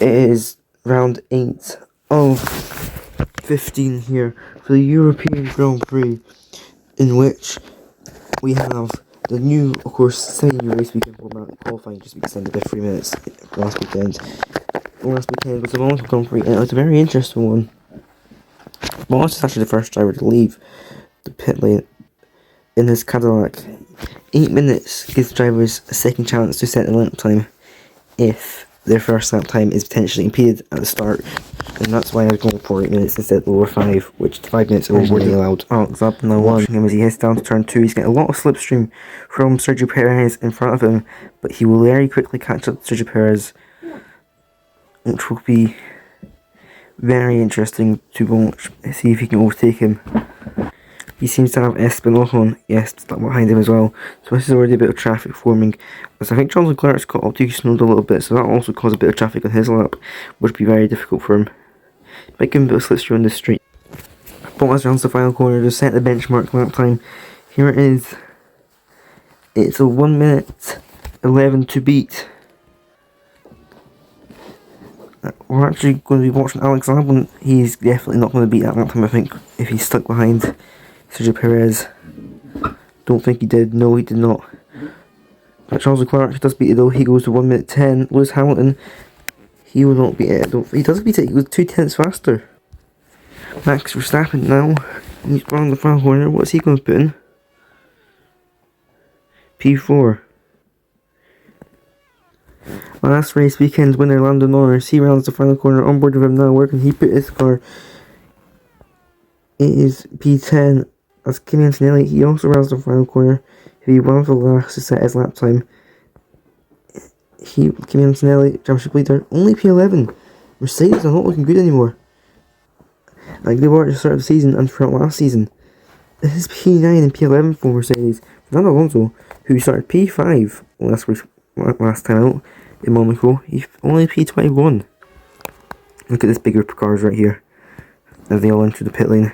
It is round 8 of 15 here for the European Grand Prix, in which we have the new, of course, semi-new race weekend format. Qualifying just extended by 3 minutes last weekend. Last weekend was the Monoposto Grand Prix, and it was a very interesting one. Bottas is actually the first driver to leave the pit lane in his Cadillac. 8 minutes gives drivers a second chance to set the lap time if their first lap time is potentially impeded at the start, and that's why I was going for 8 minutes instead of lower 5, which 5 minutes are already allowed. Alex up now watching him as he heads down to turn 2. He's getting a lot of slipstream from Sergio Perez in front of him, but he will very quickly catch up to Sergio Perez, which will be very interesting to watch, see if he can overtake him. He seems to have Espinosa on, yes, stuck behind him as well. So this is already a bit of traffic forming. As I think Charles Leclerc's caught up to Snowed a little bit, so that also caused a bit of traffic on his lap, which would be very difficult for him. Might give him a bit of slipstream on this straight. Bottas rounds the final corner to set the benchmark lap time. Here it is. It's a 1 minute 11 to beat. We're actually going to be watching Alex Albon. He's definitely not going to beat that lap time, I think, if he's stuck behind Sergio Perez. Don't think he did. No, he did not. But Charles Leclerc does beat it though. He goes to 1 minute 10. Lewis Hamilton, he will not beat it. He does beat it. He goes 2 tenths faster. Max Verstappen now. He's around the final corner. What's he going to put in? P4. Last race weekend winner Lando Norris. He rounds the final corner. On board with him now. Where can he put his car? It is P10. As Kimi Antonelli, he also rounds the final corner. He'll be one of the last to set his lap time. Kimi Antonelli, championship leader, only P11. Mercedes are not looking good anymore, like they were at the start of the season and throughout last season. This is P9 and P11 for Mercedes. Fernando Alonso, who started P5 last time out in Monaco, he's only P21. Look at this big group of cars right here as they all enter the pit lane.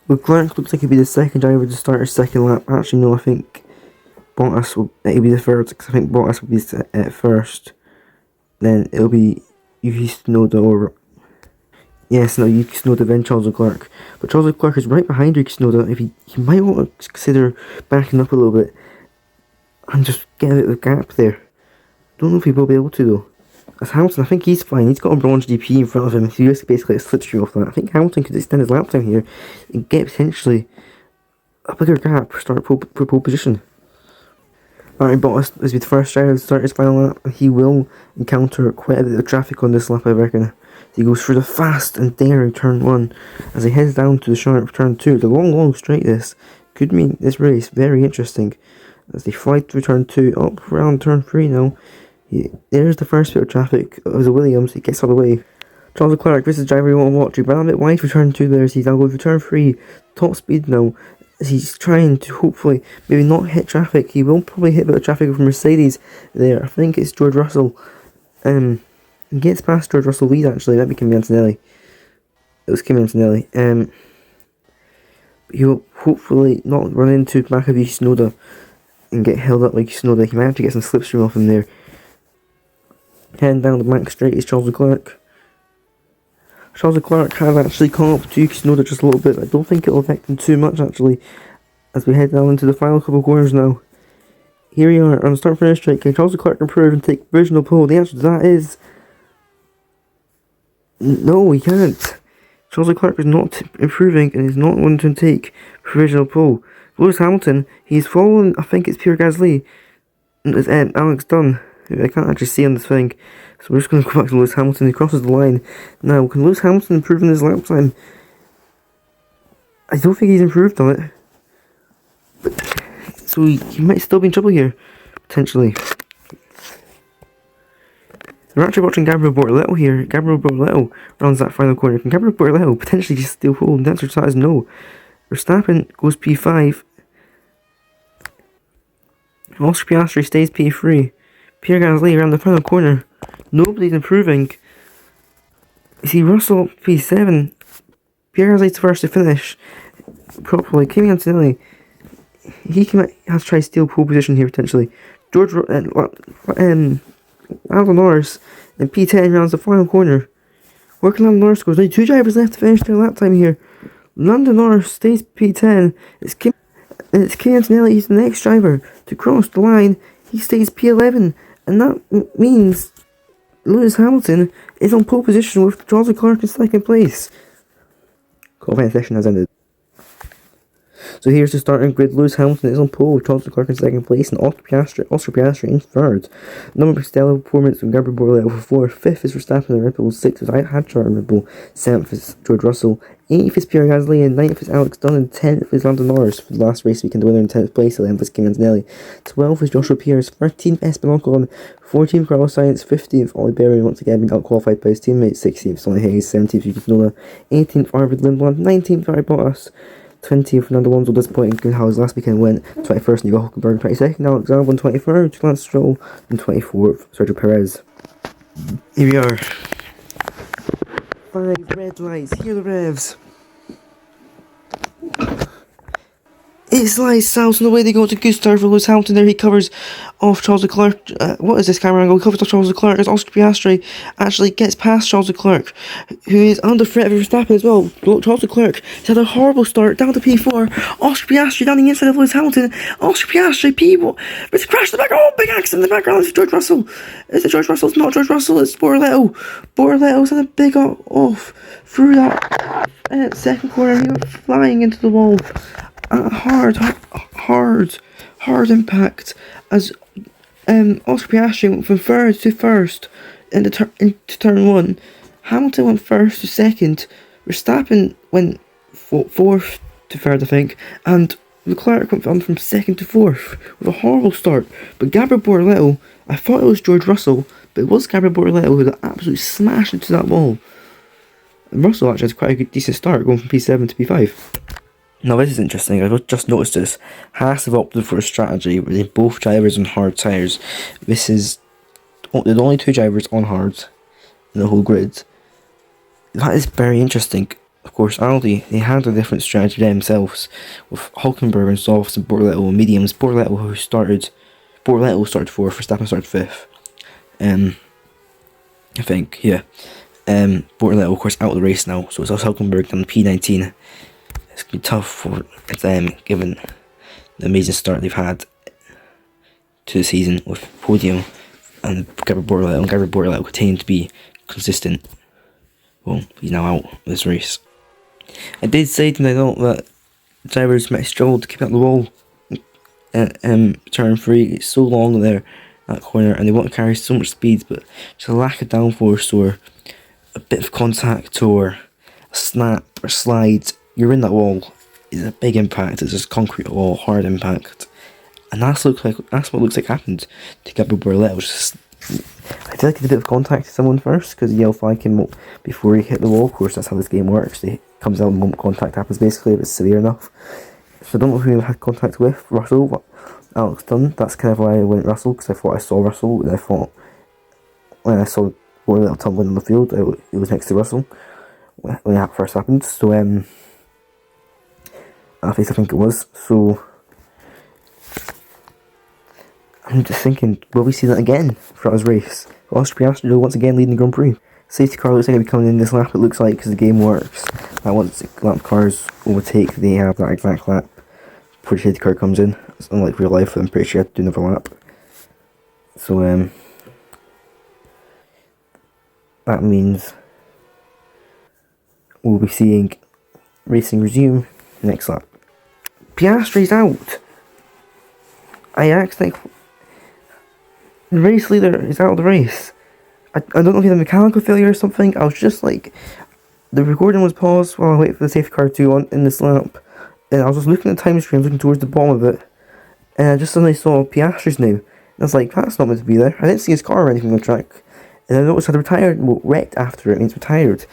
Leclerc looks like he'll be the second driver to start his second lap. Actually, no, I think Bottas will be the third, because I think Bottas will be at first. Then it'll be Yuki Tsunoda or... Yes, no, Yuki Tsunoda, then Charles Leclerc. But Charles Leclerc is right behind Yuki Tsunoda. If he might want to consider backing up a little bit and just get a bit of a gap there. Don't know if he will be able to though. As Hamilton, I think he's fine. He's got a bronze GP in front of him. He used to basically a slipstream off that. I think Hamilton could extend his lap time here and get potentially a bigger gap for start pole position. Alright, Bottas is the first driver to start his final lap, and he will encounter quite a bit of traffic on this lap, I reckon. He goes through the fast and daring turn 1 as he heads down to the sharp turn 2. The long straight this could mean this race very interesting as they fly through turn 2 up around turn 3 now. There's the first bit of traffic of the Williams. He gets out of the way. Charles Leclerc, this is the driver you want to watch. He ran a bit wide for turn 2 there, so he's now going for turn 3. Top speed now, as he's trying to hopefully maybe not hit traffic. He will probably hit a bit of traffic from Mercedes there. I think it's George Russell. He gets past George Russell lead actually. That became Antonelli. It was Kimi Antonelli. He'll hopefully not run into back of Yuki Tsunoda and get held up like Tsunoda. He might have to get some slipstream off him there. Heading down the back straight is Charles Leclerc. Charles Leclerc has actually caught up to Yuki Tsunoda just a little bit. I don't think it'll affect him too much actually, as we head down into the final couple of corners now. Here we are on the start finish straight. Can Charles Leclerc improve and take provisional pole? The answer to that is no, he can't. Charles Leclerc is not improving and is not going to take provisional pole. Lewis Hamilton, he's following, I think it's Pierre Gasly, and it's Alex Dunn, who I can't actually see on this thing. So we're just going to go back to Lewis Hamilton. He crosses the line. Now, can Lewis Hamilton improve in his lap time? I don't think he's improved on it. But, so he might still be in trouble here, potentially. We're actually watching Gabriel Bortoleto here. Gabriel Bortoleto runs that final corner. Can Gabriel Bortoleto potentially just steal pole? And the answer to that is no. Verstappen goes P5. Oscar Piastri stays P3. Pierre Gasly around the final corner. Nobody's improving. You see Russell P7. Pierre Gasly's the first to finish properly. Kimi Antonelli, he has to try to steal pole position here potentially. Lando Norris in P10 rounds the final corner. Where can Lando Norris go? There's only 2 drivers left to finish their lap time here. Lando Norris stays P10. It's Kimi Antonelli. He's the next driver to cross the line. He stays P11, and that means Lewis Hamilton is on pole position with Charles Leclerc in second place. Qualifying session has ended. So here's the starting grid. Lewis Hamilton is on pole with Charles Leclerc in second place and Oscar Piastri in third. Number Pistello, 4 minutes from Gabriel Borrello for fourth. Fifth is Verstappen and Red Bull. Sixth is Hadjar and Red Bull. Seventh is George Russell. Eighth is Pierre Gasly and ninth is Alex Dunn and 10th is Lando Norris for the last race weekend. The winner in 10th place, 11th is Kimi Antonelli. 12th is Joshua Pierce. 13th Esteban Ocon. 14th Carlos Sainz. 15th Ollie Berry once again being outqualified by his teammates. 16th Sonny Hayes. 17th Yuki Tsunoda. 18th Arvid Lindblad. 19th Valtteri Bottas. 20th Fernando Alonso, disappointing how his last weekend went. 21st Nico Hulkenberg. 22nd Alex Albon. 23rd Lance Stroll. And 24th Sergio Perez. Here we are. 5 red lights. Here are the revs. It's lights south and away they go to good start for Lewis Hamilton. There he covers off Charles Leclerc. What is this camera angle? He covers off Charles Leclerc as Oscar Piastri actually gets past Charles Leclerc, who is under threat of Verstappen as well. Charles Leclerc has had a horrible start down to P4. Oscar Piastri down the inside of Lewis Hamilton. Oscar Piastri P1. There's a crash in the back. Oh, big accident in the background. It's George Russell. Is it George Russell? It's not George Russell. It's Borrello. Borrello's had a big off through that second corner. He went flying into the wall. Hard impact as Oscar Piastri went from third to first into turn 1. Hamilton went first to second. Verstappen went fourth to third, I think, and Leclerc went from second to fourth with a horrible start. But Gabriel Borrello, I thought it was George Russell, but it was Gabriel Borrello who had absolutely smashed into that wall. And Russell actually has quite a good, decent start, going from P7 to P5. Now this is interesting. I've just noticed this. Haas have opted for a strategy where they both drivers on hard tyres. This is the only 2 drivers on hard in the whole grid. That is very interesting. Of course, Aldi, they had a different strategy themselves with Hulkenberg and softs and Borrello and mediums. Borrello started 4th, Verstappen started 5th. I think, yeah. Borrello, of course, out of the race now, so it's also Hulkenberg on P19. It's going to be tough for them, given the amazing start they've had to the season with podium and Gabriel Borrello continue to be consistent. Well, he's now out of this race. I did say tonight that drivers might struggle to keep out the wall turn 3. It's so long there, that corner, and they want to carry so much speed, but just a lack of downforce or a bit of contact or a snap or slide, you're in that wall. It's a big impact. It's just concrete wall, hard impact, and that's what looks like happened to Gabriel Borrello. I feel like he did a bit of contact to someone first because the yellow flag came up before he hit the wall. Of course, that's how this game works. It comes out the moment contact happens, basically, if it's severe enough. So I don't know who he had contact with. Russell, what Alex Dunn. That's kind of why I went Russell, because I thought I saw Russell, and I thought when I saw Borrello tumbling on the field, it was next to Russell when that first happened. So at least I think it was. So I'm just thinking, will we see that again throughout his race? Oscar Piastri once again leading the Grand Prix. Safety car looks like it'll be coming in this lap, it looks like, because the game works. That once lap cars overtake, they have that exact lap before the safety car comes in. It's unlike real life, I'm pretty sure you have to do another lap. So that means we'll be seeing racing resume next lap. Piastri's out. I actually think the race leader is out of the race. I don't know if he had a mechanical failure or something. I was just like, the recording was paused while I waited for the safety car to on in this lap, and I was just looking at the time screen, looking towards the bottom of it, and I just suddenly saw Piastri's name. And I was like, that's not meant to be there. I didn't see his car or anything on the track, and I noticed had retired, wrecked after it means retired.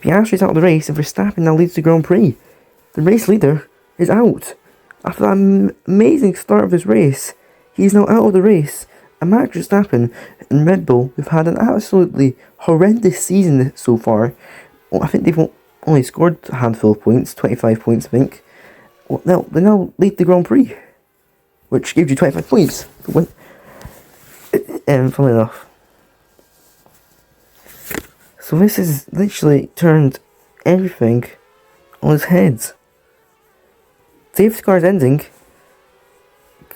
Piastri's out of the race, and Verstappen now leads the Grand Prix. The race leader is out. After that amazing start of this race, he's now out of the race. And Max Verstappen and Red Bull have had an absolutely horrendous season so far. Well, I think they've only scored a handful of points, 25 points I think. Well, they now lead the Grand Prix, which gives you 25 points. Funnily enough, So this has literally turned everything on its head. Safety car is ending.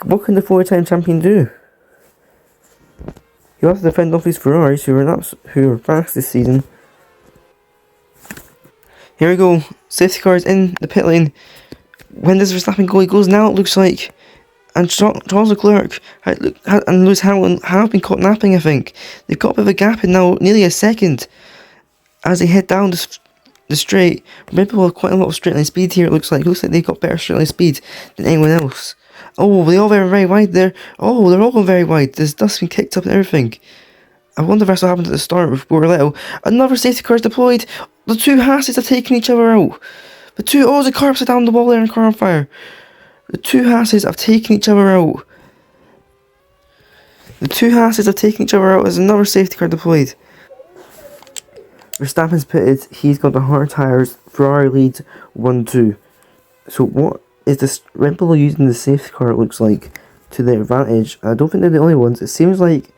What can the 4-time champion do? He'll have to defend off these Ferraris who are fast this season. Here we go. Safety car is in the pit lane. When does Verstappen go? He goes now, it looks like. And Charles Leclerc and Lewis Hamilton have been caught napping, I think. They've got a bit of a gap in now, nearly a second, as they head down the straight. Red Bull have quite a lot of straight line speed here, it looks like. It looks like they've got better straight line speed than anyone else. Oh, they all very, very wide there. Oh, they're all going very wide. There's dust been kicked up and everything. I wonder if that's what happened at the start with Borrello. Another safety car is deployed. The two Hasses are taking each other out. The car upside down the wall there and car on fire. The two Hasses have taken each other out. There's another safety car deployed. Verstappen's pitted. He's got the hard tyres. Ferrari leads 1-2. So what is this? Red Bull are using the safety car, it looks like, to their advantage. I don't think they're the only ones. It seems like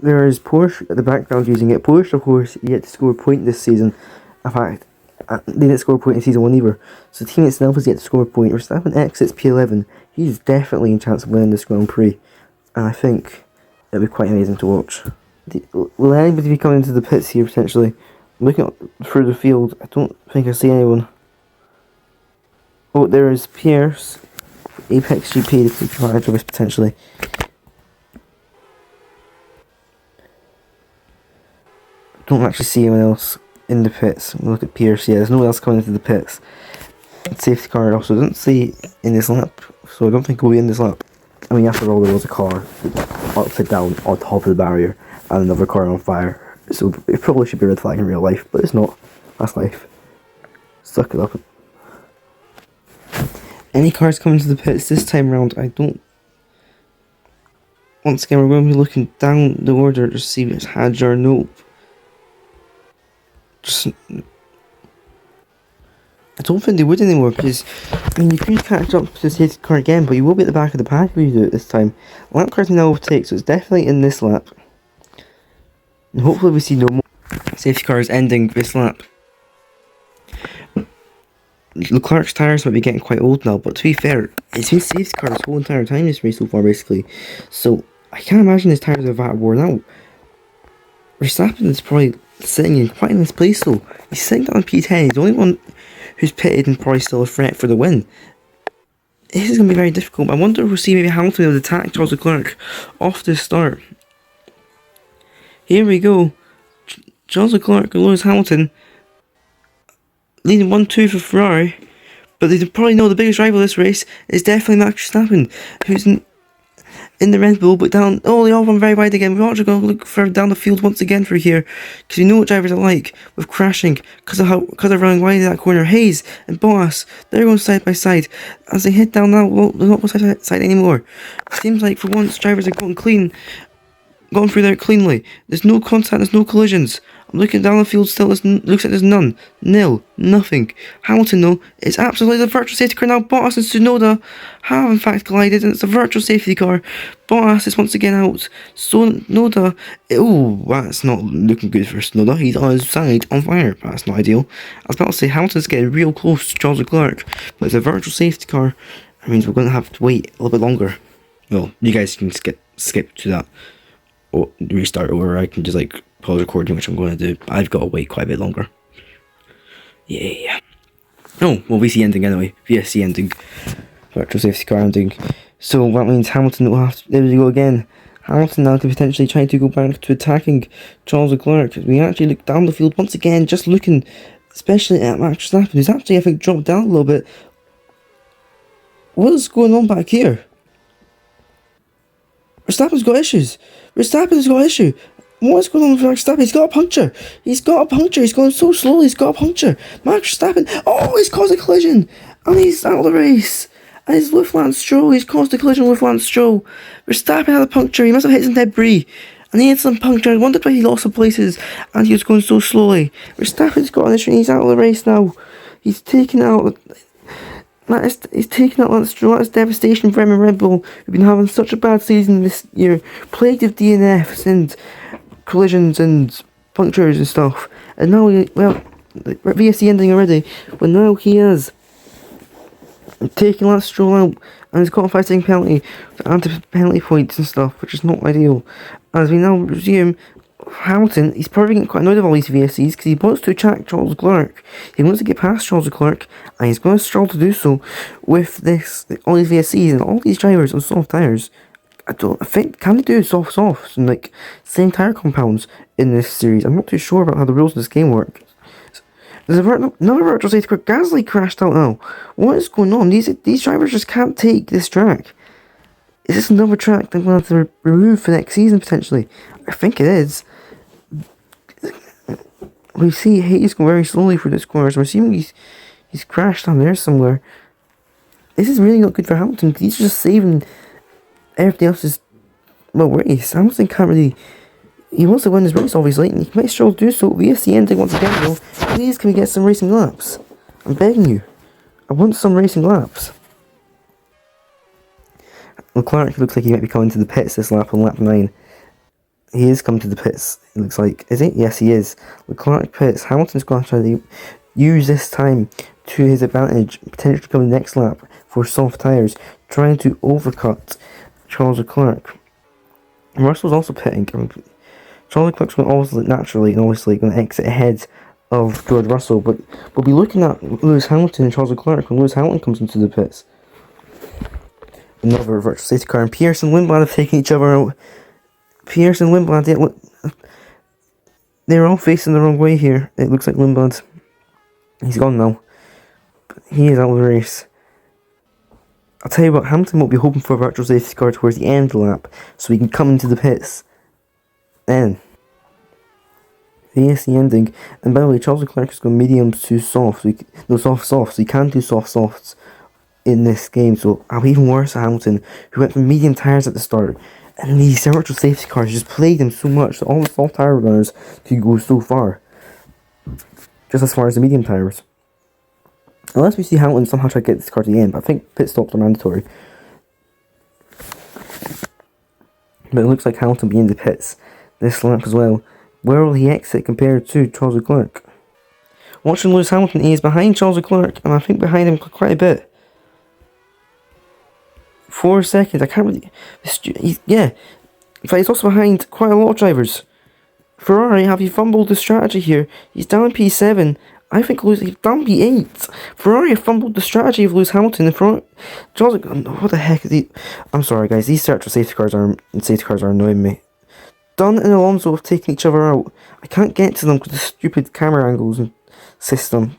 there is Porsche at the background using it. Porsche, of course, yet to score a point this season. In fact, they didn't score a point in season 1 either. So the team itself has yet to score a point. Verstappen exits P11. He's definitely in chance of winning this Grand Prix. And I think it'll be quite amazing to watch. Will anybody be coming into the pits here potentially? Looking through the field, I don't think I see anyone. Oh, there is Pierce, Apex GP, the car drivers potentially. Don't actually see anyone else in the pits. Look at Pierce, yeah, there's no one else coming into the pits. Safety car also doesn't see in this lap, so I don't think we'll be in this lap. I mean, after all, there was a car upside down on top of the barrier and another car on fire, so it probably should be a red flag in real life, but it's not. That's life. Suck it up. Any cars coming to the pits this time round, I don't. Once again, we're going to be looking down the order to see if it's Hadja or Nope. I don't think they would anymore, because I mean, you could catch up to the safety car again, but you will be at the back of the pack if you do it this time. Lap cars now overtake, so it's definitely in this lap. And hopefully we see no more safety cars ending this lap. Leclerc's tyres might be getting quite old now, but to be fair, it's been safety car this whole entire time this race so far, basically. So I can't imagine his tyres are that worn out. Verstappen is probably sitting in quite a nice place though. He's sitting down on P10. He's the only one who's pitted and probably still a threat for the win. This is going to be very difficult. I wonder if we'll see maybe Hamilton able to attack Charles Leclerc off the start. Here we go. Charles Leclerc and Lewis Hamilton leading 1-2 for Ferrari, but they probably know the biggest rival of this race is definitely Max Verstappen, who's in the Red Bull, but down. Oh, they all run very wide again. We're actually going to look further down the field once again for here, because we know what drivers are like with crashing, because they're running wide in that corner. Hayes and Bottas, they're going side by side as they head down now. Well, they're not going side by side anymore. Seems like for once drivers are going through there cleanly. There's no contact, there's no collisions. I'm looking down the field still, looks like there's none. Nil. Nothing. Hamilton, though, is absolutely the virtual safety car now. Bottas and Tsunoda have, in fact, collided, and it's a virtual safety car. Bottas is once again out. Tsunoda, oh, that's not looking good for Tsunoda. He's on his side, on fire. That's not ideal. I was about to say, Hamilton's getting real close to Charles Leclerc, but it's a virtual safety car. That means we're going to have to wait a little bit longer. Well, you guys can skip to that, or restart, or I can just, like, pause recording, which I'm going to do. I've got to wait quite a bit longer. Yeah. Oh, well, VC ending anyway. VSC ending. Virtual safety car ending. So that means Hamilton will have to. There we go again. Hamilton now to potentially try to go back to attacking Charles Leclerc. We actually look down the field once again, just looking, especially at Max Verstappen, who's actually, I think, dropped down a little bit. What is going on back here? Verstappen's got issues. Verstappen's got issue. What's going on with Max Verstappen? He's got a puncture. He's going so slowly. He's got a puncture. Max Verstappen. Oh, he's caused a collision. And he's out of the race. And he's with Lance Stroll. He's caused a collision with Lance Stroll. Verstappen had a puncture. He must have hit some debris. And he had some puncture. I wondered why he lost some places. And he was going so slowly. Verstappen's got an issue. He's out of the race now. He's taken out. He's taken out Lance Stroll. That's devastation for him and Red Bull, who've been having such a bad season this year. Plagued of DNFs and collisions and punctures and stuff. And now, VSC ending already, but now he has taking last stroll out, and he's got a 5-second penalty to add to penalty points and stuff, which is not ideal. As we now resume, Hamilton, he's probably getting quite annoyed with all these VSCs because he wants to attack Charles Leclerc. He wants to get past Charles Leclerc, and he's going to struggle to do so with all these VSCs and all these drivers on soft tyres. I think, can they do softs and like same tyre compounds in this series? I'm not too sure about how the rules of this game work. There's another virtual safety car. Gasly crashed out now. What is going on? These drivers just can't take this track. Is this another track they're going to have to remove for next season potentially? I think it is. We see Hayes going very slowly through this corner, so I'm assuming he's crashed down there somewhere. This is really not good for Hamilton. He's just saving everybody else's race. Hamilton can't really. He wants to win his race, obviously, and he might struggle to do so. VSC ending once again, though. Please, can we get some racing laps? I'm begging you. I want some racing laps. Leclerc looks like he might be coming to the pits this lap on lap 9. He is coming to the pits, it looks like. Is it? Yes, he is. Leclerc pits. Hamilton's going to try to use this time to his advantage, potentially coming next lap for soft tyres, trying to overcut Charles Leclerc. Russell's also pitting. Charles Leclerc's going to obviously, naturally, and obviously going to exit ahead of George Russell, but we'll be looking at Lewis Hamilton and Charles Leclerc when Lewis Hamilton comes into the pits. Another virtual safety car, and Pierce and Lindblad have taken each other out. Pierce and Lindblad, they're all facing the wrong way here. It looks like Lindblad, he's gone now. But he is out of the race. I'll tell you what, Hamilton will be hoping for a virtual safety car towards the end of the lap, so he can come into the pits. Then, VSC ending, and by the way, Charles Leclerc is going mediums to soft, soft, so you can't do softs in this game, so I'll be even worse at Hamilton, who went for medium tyres at the start, and these virtual safety cars just plagued him so much that all the soft tyre runners could go so far, just as far as the medium tyres. Unless we see Hamilton somehow try to get this car to the end, but I think pit stops are mandatory. But it looks like Hamilton will be in the pits this lap as well. Where will he exit compared to Charles Leclerc? Watching Lewis Hamilton, he is behind Charles Leclerc, and I think behind him quite a bit. 4 seconds, I can't really. Yeah. In fact, he's also behind quite a lot of drivers. Ferrari, have you fumbled the strategy here? He's down P7. I think he's down P8. Ferrari have fumbled the strategy of Lewis Hamilton. Charles, what the heck is he? I'm sorry, guys. These virtual safety cars are annoying me. Dunn and Alonso have taken each other out. I can't get to them because of the stupid camera angles and system.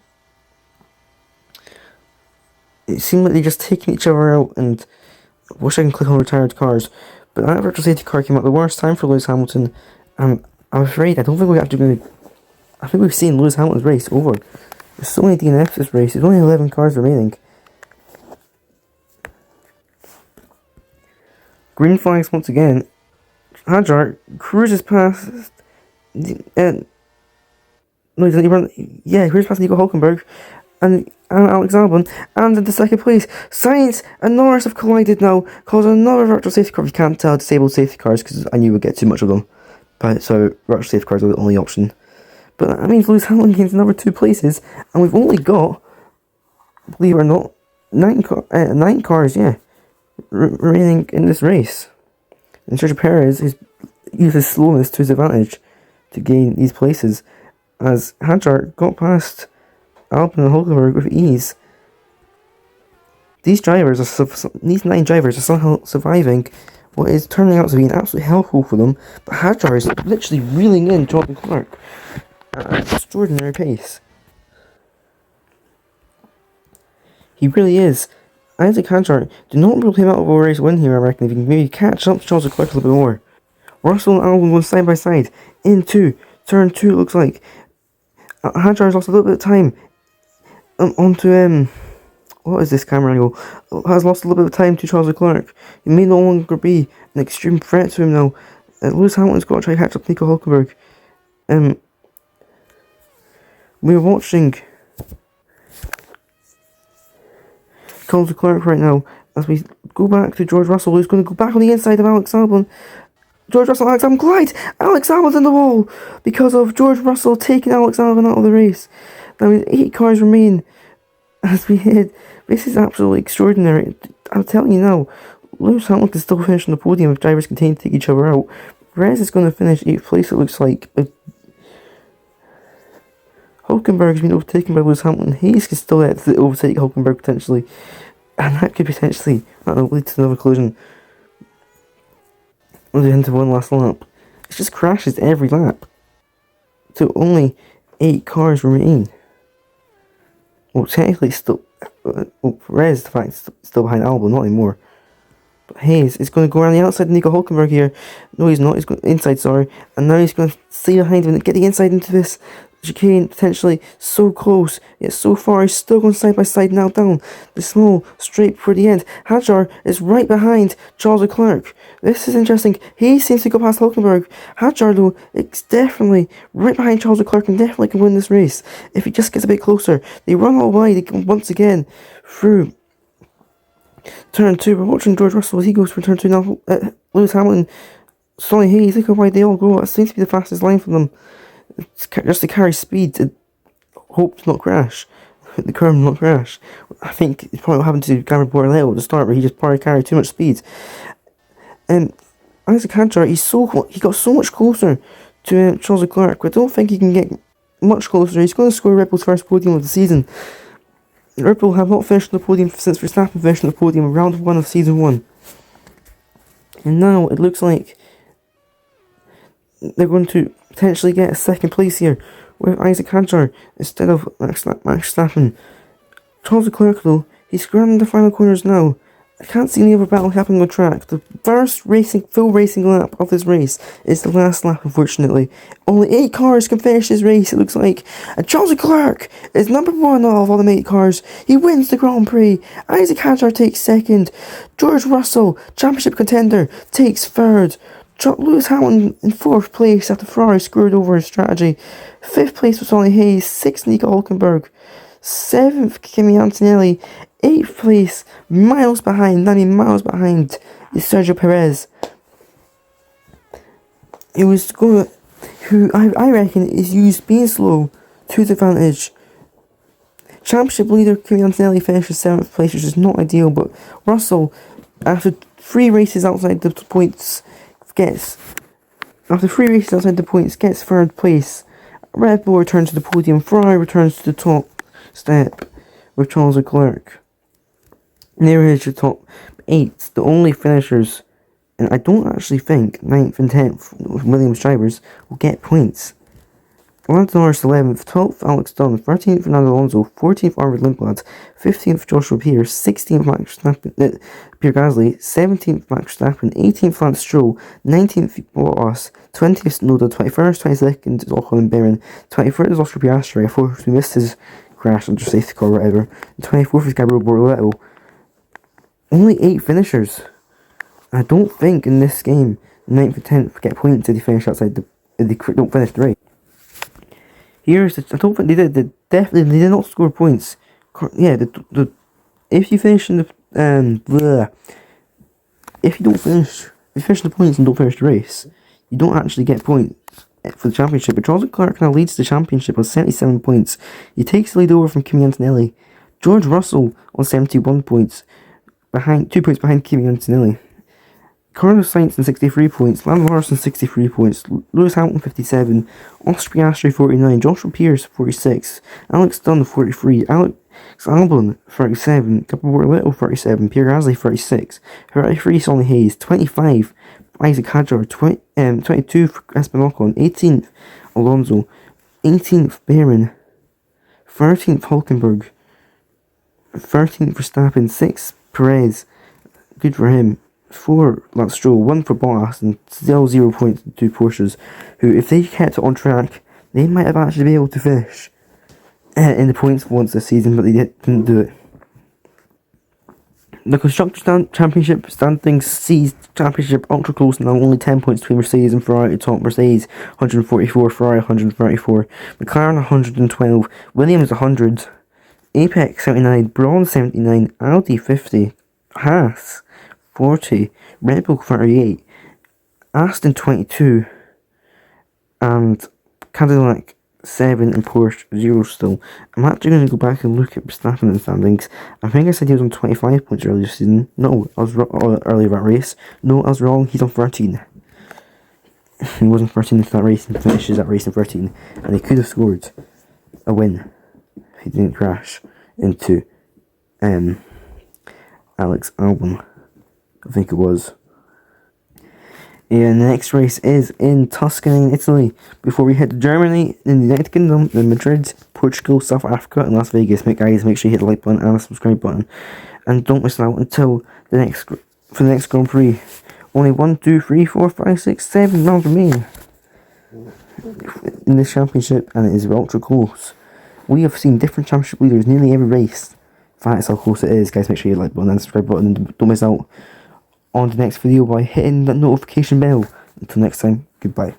It seemed like they're just taking each other out, and I wish I can click on retired cars. But that virtual safety car came at the worst time for Lewis Hamilton, and I'm afraid I don't think we have to go. I think we've seen Lewis Hamilton's race over. There's so many DNFs this race. There's only 11 cars remaining. Green flags once again. Hadjar cruises past. No, he doesn't run. Yeah, cruises past Nico Hulkenberg and Alex Albon, and into second place. Sainz and Norris have collided now, causing another virtual safety car. You can't tell disabled safety cars because I knew we'd get too much of them. But so virtual safety cars are the only option. But that means Lewis Hamilton gains another 2 places, and we've only got, believe it or not, 9 cars, remaining in this race. And Sergio Perez has used his slowness to his advantage to gain these places, as Hadjar got past Albon and Hulkenberg with ease. These 9 drivers are somehow surviving what is turning out to be an absolute hellhole for them, but Hadjar is literally reeling in Charles Leclerc at an extraordinary pace. He really is. Isaac Hadjar do not rule him out of a race win here, I reckon, if he can maybe catch up to Charles Leclerc a little bit more. Russell and Albon go side by side into turn 2, it looks like. Hadjar has lost a little bit of time onto, what is this camera angle? Has lost a little bit of time to Charles Leclerc. He may no longer be an extreme threat to him now. Lewis Hamilton's got to try to catch up Nico Hulkenberg. We're watching Charles Leclerc right now as we go back to George Russell, who's going to go back on the inside of Alex Albon. George Russell, Alex Albon collide. Alex Albon's in the wall because of George Russell taking Alex Albon out of the race. That means 8 cars remain as we head. This is absolutely extraordinary. I'm telling you now, Lewis Hamilton can still finish on the podium if drivers continue to take each other out. Perez is going to finish 8th place, it looks like. Hulkenberg has been overtaken by Lewis Hamilton. Hayes can still overtake Hulkenberg potentially. And that could potentially lead to another collision. We'll into one last lap. It just crashes every lap. So only 8 cars remain. Well, technically still... Perez, in fact, still behind Albon, not anymore. But Hayes is going to go around the outside of Nico Hulkenberg here. No, he's not. He's going inside, sorry. And now he's going to stay behind him and get the inside into this chicane, potentially. So close, yet so far. He's still going side by side, now down the small straight for the end. Hadjar is right behind Charles Leclerc. This is interesting. He seems to go past Hulkenberg. Hadjar, though, is definitely right behind Charles Leclerc and definitely can win this race if he just gets a bit closer. They run all wide once again through turn 2. We're watching George Russell as he goes for turn 2 now. Lewis Hamilton, Sonny Hayes, look how wide they all go. It seems to be the fastest line for them. It's just to carry speed and hope to not crash. The curve not crash. I think it's probably what happened to Gabriel Borrello at the start, where he just probably carried too much speed. And Isaac Hadjar, he got so much closer to Charles Leclerc, but I don't think he can get much closer. He's going to score Red Bull's first podium of the season. Red Bull have not finished on the podium since Verstappen finished on the podium in round 1 of season 1. And now it looks like they're going to potentially get a second place here with Isaac Hadjar instead of Max Verstappen. Charles Leclerc, though, he's grabbing the final corners now. I can't see any other battle happening on track. The first full racing lap of this race is the last lap, unfortunately. Only 8 cars can finish this race, it looks like. And Charles Leclerc is number 1 of all the 8 cars. He wins the Grand Prix. Isaac Hadjar takes 2nd. George Russell, championship contender, takes 3rd. Lewis Hamilton in 4th place after Ferrari screwed over his strategy. 5th place was Sonny Hayes. 6th, Nico Hulkenberg. 7th, Kimi Antonelli. 8th place, miles behind is Sergio Perez. Who I reckon is used being slow to his advantage. Championship leader Kimi Antonelli finishes 7th place, which is not ideal, but Russell, after 3 races outside the points, gets 3rd place. Red Bull returns to the podium. Ferrari returns to the top step with Charles Leclerc. There is your top 8, the only finishers, and I don't actually think 9th and 10th Williams drivers will get points. Lando Norris 11th, 12th Alex Dunn, 13th Fernando Alonso, 14th Arvid Lindblad, 15th Joshua Pierce, 16th Max Verstappen, Pierre Gasly, 17th Max Verstappen, 18th Lance Stroll, 19th Bottas, 20th Noda, 21st, 22nd is Ocon Baron, 23rd is Oscar Piastri, 4th who missed his crash under safety car or whatever, and 24th is Gabriel Borrello. Only 8 finishers. I don't think in this game 9th and 10th get points if they finish outside if they don't finish the race. I don't think they did. They did not score points. Yeah, if you finish in the if you finish the points and don't finish the race, you don't actually get points for the championship. But Charles Leclerc now leads the championship on 77 points. He takes the lead over from Kimi Antonelli. George Russell on 71 points. 2 points behind Kimi Antonelli. Carlos Sainz on 63 points, Lando Norris on 63 points, Lewis Hamilton 57, Oscar Piastri 49, Joshua Pierce 46, Alex Dunn 43, Alex Albon 37, Gabriel Borrello 37, Pierre Gasly 36, 33 Sonny Hayes, 25 Isaac Hadjar, 22 Esteban Ocon, 18th Alonso, 18th Baron, 13th Hulkenberg, 13th Verstappen, 6th Perez, good for him. 4 Lance Stroll, 1 for Bottas, and still 0 points to 2 Porsches, who, if they kept it on track, they might have actually been able to finish in the points once this season, but they didn't do it. The Constructors' Championship standings sees Championship ultra close now, only 10 points between Mercedes and Ferrari at top. Mercedes 144, Ferrari 134, McLaren 112, Williams 100, Apex 79, Braun 79, Audi 50, Haas 40, Red Bull 38, Aston 22 and Cadillac 7 and Porsche 0 still. I'm actually going to go back and look at Verstappen in the standings. I think I said he was on 25 points earlier this season. No, I was earlier that race. No, I was wrong. He's on 13. He wasn't 13 into that race and finishes that race in 13. And he could have scored a win if he didn't crash into Alex Albon. I think it was. And the next race is in Tuscany, in Italy. Before we head to Germany, in the United Kingdom, then Madrid, Portugal, South Africa, and Las Vegas. Guys, make sure you hit the like button and the subscribe button. And don't miss out until the next Grand Prix. Only 1, 2, 3, 4, 5, 6, 7 rounds remain in this championship, and it is ultra close. We have seen different championship leaders nearly every race. That's how close it is. Guys, make sure you hit the like button and subscribe button, and don't miss out on the next video by hitting that notification bell. Until next time, goodbye.